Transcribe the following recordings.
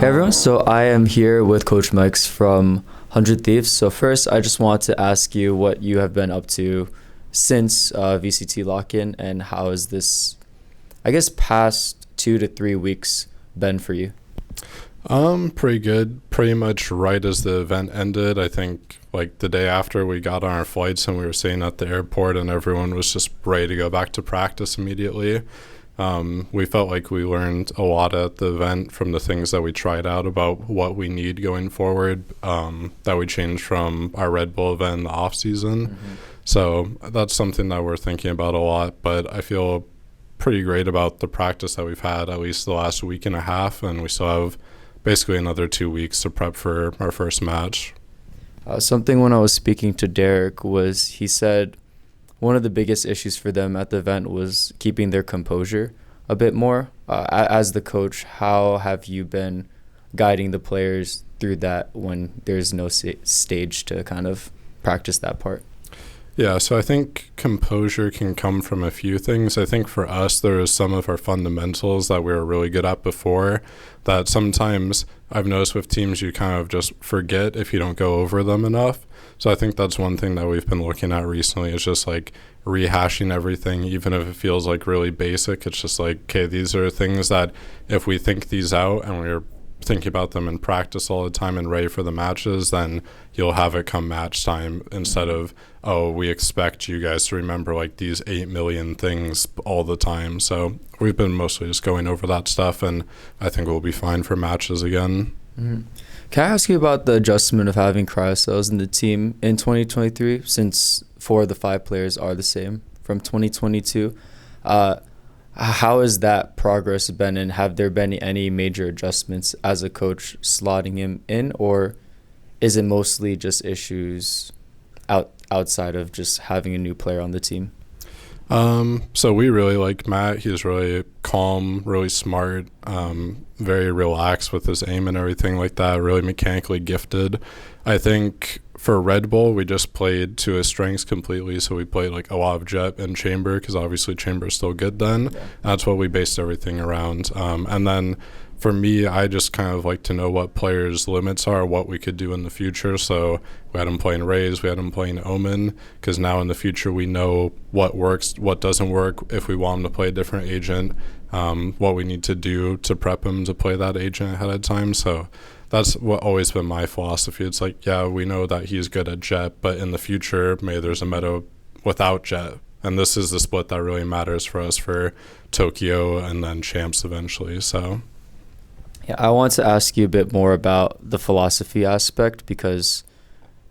Hey everyone, so I am here with Coach Mikes from 100 Thieves. So first, I just want to ask you what you have been up to since VCT lock-in, and how has this, I guess, past 2 to 3 weeks been for you? Pretty good. Pretty much right as the event ended. I think like the day after we got on our flights and we were staying at the airport and everyone was just ready to go back to practice immediately. We felt like we learned a lot at the event from the things that we tried out about what we need going forward, that we changed from our Red Bull event in the off season. So that's something that we're thinking about a lot, but I feel pretty great about the practice that we've had at least the last week and a half, and we still have basically another 2 weeks to prep for our first match. Something when I was speaking to Derek was he said one of the biggest issues for them at the event was keeping their composure a bit more. As the coach, how have you been guiding the players through that when there's no stage to kind of practice that part? Yeah, so I think composure can come from a few things. I think for us, there is some of our fundamentals that we were really good at before that sometimes I've noticed with teams you kind of just forget if you don't go over them enough. So I think that's one thing that we've been looking at recently is just like rehashing everything, even if it feels like really basic. It's just like, okay, these are things that if we think these out and we're thinking about them in practice all the time and ready for the matches, then you'll have it come match time instead of, oh, we expect you guys to remember like these 8 million things all the time. So we've been mostly just going over that stuff, and I think we'll be fine for matches again. Can I ask you about the adjustment of having cryocells in the team in 2023, since 4 of the 5 players are the same from 2022? How has that progress been, and have there been any major adjustments as a coach slotting him in, or is it mostly just issues outside of just having a new player on the team? So we really like Matt. He's really calm, really smart, very relaxed with his aim and everything like that, really mechanically gifted. I think for Red Bull, we just played to his strengths completely. So we played like a lot of jet and chamber because obviously chamber is still good then. Yeah. That's what we based everything around. And then for me, I just kind of like to know what players' limits are, what we could do in the future. So we had him playing Rays, we had him playing Omen, because now in the future we know what works, what doesn't work, if we want him to play a different agent, what we need to do to prep him to play that agent ahead of time. So that's what always been my philosophy. It's like, yeah, we know that he's good at jet, but in the future, maybe there's a meta without jet. And this is the split that really matters for us for Tokyo and then champs eventually. So yeah, I want to ask you a bit more about the philosophy aspect, because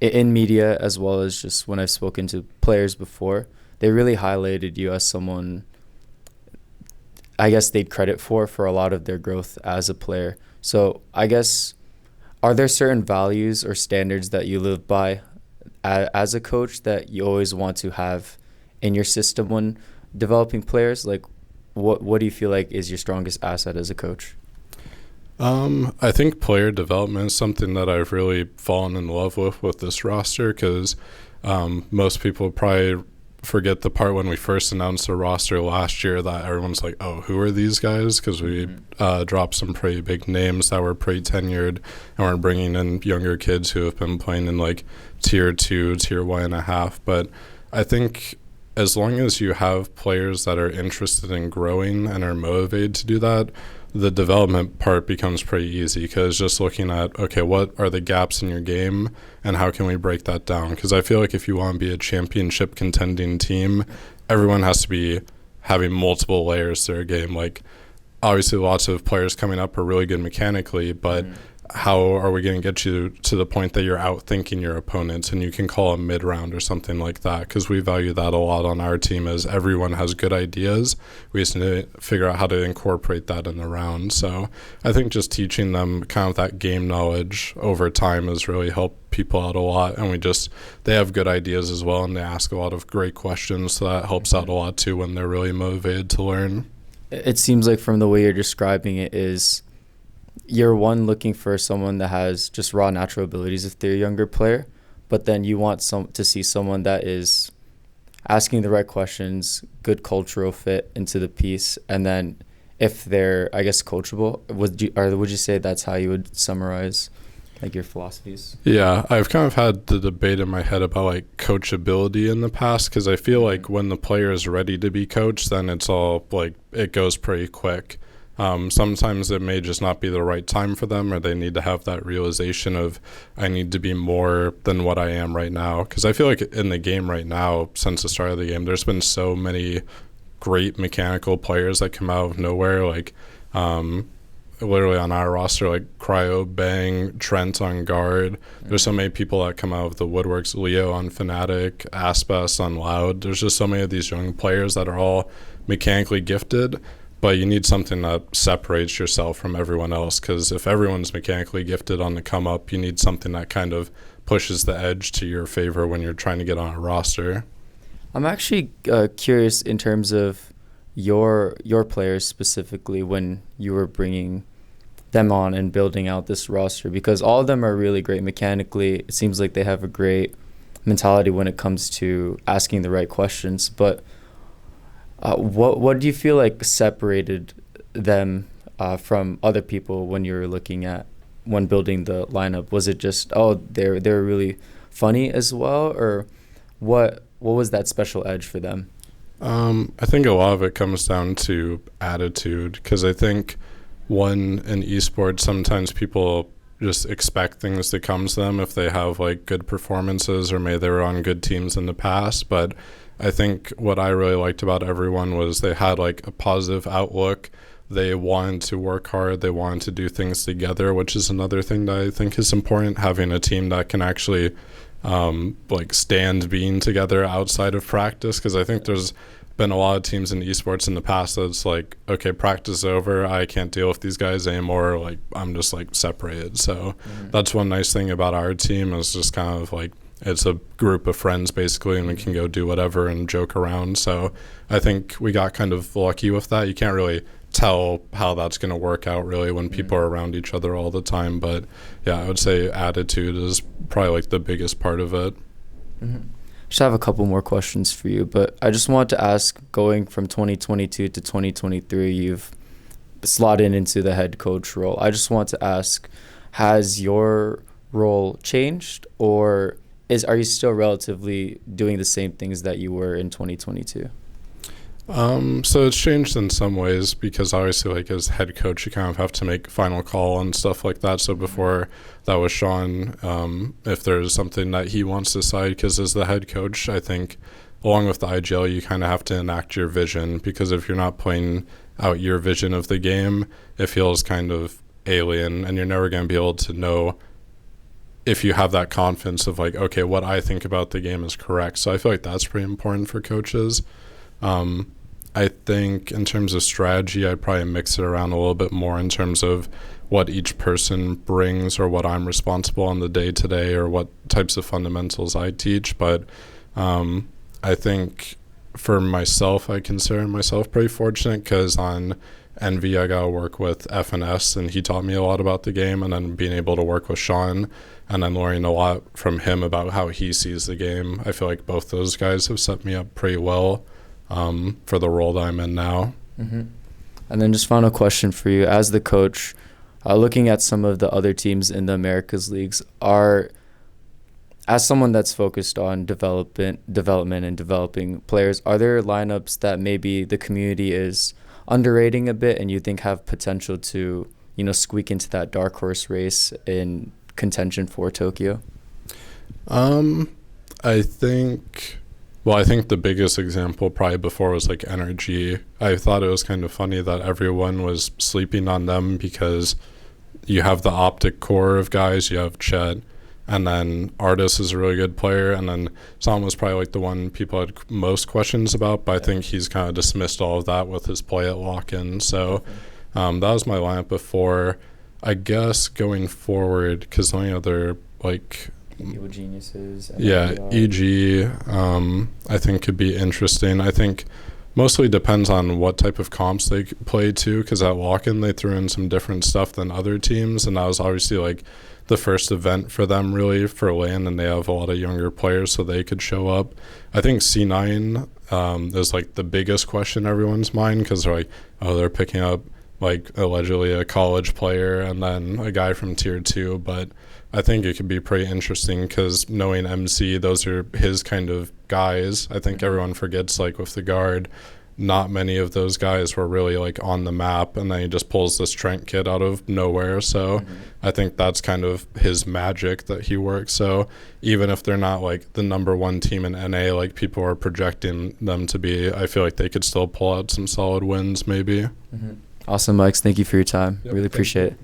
in media, as well as just when I've spoken to players before, they really highlighted you as someone I guess they'd credit for a lot of their growth as a player. So I guess, are there certain values or standards that you live by as a coach that you always want to have in your system when developing players? Like, what do you feel like is your strongest asset as a coach? I think player development is something that I've really fallen in love with this roster, because most people probably forget the part when we first announced the roster last year that everyone's like, oh, who are these guys? Because we dropped some pretty big names that were pretty tenured, and we're bringing in younger kids who have been playing in like tier 2, tier 1.5. But I think as long as you have players that are interested in growing and are motivated to do that, the development part becomes pretty easy, because just looking at, okay, what are the gaps in your game and how can we break that down? Because I feel like if you want to be a championship contending team, everyone has to be having multiple layers to their game. Like, obviously lots of players coming up are really good mechanically, but how are we going to get you to the point that you're outthinking your opponents and you can call a mid-round or something like that? Because we value that a lot on our team, as everyone has good ideas. We just need to figure out how to incorporate that in the round. So I think just teaching them kind of that game knowledge over time has really helped people out a lot. And they have good ideas as well, and they ask a lot of great questions. So that helps out a lot too when they're really motivated to learn. It seems like from the way you're describing it is, you're looking for someone that has just raw natural abilities if they're a younger player, but then you want to see someone that is asking the right questions, good cultural fit into the piece, and then if they're, I guess, coachable. Would you say that's how you would summarize like your philosophies? Yeah, I've kind of had the debate in my head about like coachability in the past, because I feel like when the player is ready to be coached, then it's all like it goes pretty quick. Sometimes it may just not be the right time for them, or they need to have that realization of, I need to be more than what I am right now. Because I feel like in the game right now, since the start of the game, there's been so many great mechanical players that come out of nowhere. Like literally on our roster, like Cryo, Bang, Trent on guard. There's so many people that come out of the woodworks. Leo on Fnatic, Aspas on Loud. There's just so many of these young players that are all mechanically gifted, but you need something that separates yourself from everyone else, because if everyone's mechanically gifted on the come up, you need something that kind of pushes the edge to your favor when you're trying to get on a roster. I'm actually curious in terms of your players specifically when you were bringing them on and building out this roster, because all of them are really great mechanically. It seems like they have a great mentality when it comes to asking the right questions, but what do you feel like separated them from other people when you were looking at when building the lineup? Was it just they're really funny as well, or what was that special edge for them? I think a lot of it comes down to attitude, because I think in esports, sometimes people just expect things to come to them if they have like good performances, or maybe they were on good teams in the past. But I think what I really liked about everyone was they had like a positive outlook. They wanted to work hard. They wanted to do things together, which is another thing that I think is important, having a team that can actually like stand being together outside of practice. Because I think there's been a lot of teams in esports in the past that's like, okay, practice is over, I can't deal with these guys anymore, like I'm just like separated. So that's one nice thing about our team, is just kind of like it's a group of friends basically, and we can go do whatever and joke around. So I think we got kind of lucky with that. You can't really tell how that's going to work out really when people are around each other all the time, but yeah, I would say attitude is probably like the biggest part of it. Just have a couple more questions for you, but I just wanted to ask, going from 2022 to 2023, you've slotted into the head coach role. I just want to ask, has your role changed, or are you still relatively doing the same things that you were in 2022? So it's changed in some ways, because obviously like as head coach you kind of have to make final call on stuff like that. So before that was Sean, if there's something that he wants to decide, because as the head coach, I think along with the IGL you kind of have to enact your vision, because if you're not playing out your vision of the game, it feels kind of alien, and you're never going to be able to know if you have that confidence of like, okay, what I think about the game is correct. So I feel like that's pretty important for coaches. I think in terms of strategy, I'd probably mix it around a little bit more in terms of what each person brings, or what I'm responsible on the day-to-day, or what types of fundamentals I teach. But I think for myself, I consider myself pretty fortunate, because on Envy I got to work with FNS, and he taught me a lot about the game, and then being able to work with Sean and then learning a lot from him about how he sees the game. I feel like both those guys have set me up pretty well for the role that I'm in now. And then just final question for you, as the coach, looking at some of the other teams in the Americas leagues, as someone that's focused on development and developing players, are there lineups that maybe the community is underrating a bit and you think have potential to, squeak into that dark horse race in contention for Tokyo? I think the biggest example probably before was like Energy. I thought it was kind of funny that everyone was sleeping on them, because you have the optic core of guys, you have Chet, and then Artis is a really good player, and then Sam was probably like the one people had most questions about, but I think he's kind of dismissed all of that with his play at lock-in. So that was my lineup before. I guess going forward, because the only other like Evil Geniuses. EG I think could be interesting. I think mostly depends on what type of comps they play too, because at lock-in they threw in some different stuff than other teams, and that was obviously like the first event for them really for LAN, and they have a lot of younger players so they could show up. I think C9 is like the biggest question in everyone's mind, because they're like, they're picking up like allegedly a college player and then a guy from tier 2. But I think it could be pretty interesting because knowing MC, those are his kind of guys. I think everyone forgets, like with the guard, not many of those guys were really like on the map, and then he just pulls this Trent kid out of nowhere. So I think that's kind of his magic that he works. So even if they're not like the number one team in NA, like people are projecting them to be, I feel like they could still pull out some solid wins maybe. Awesome, Mikes. Thank you for your time. Yep, really appreciate it.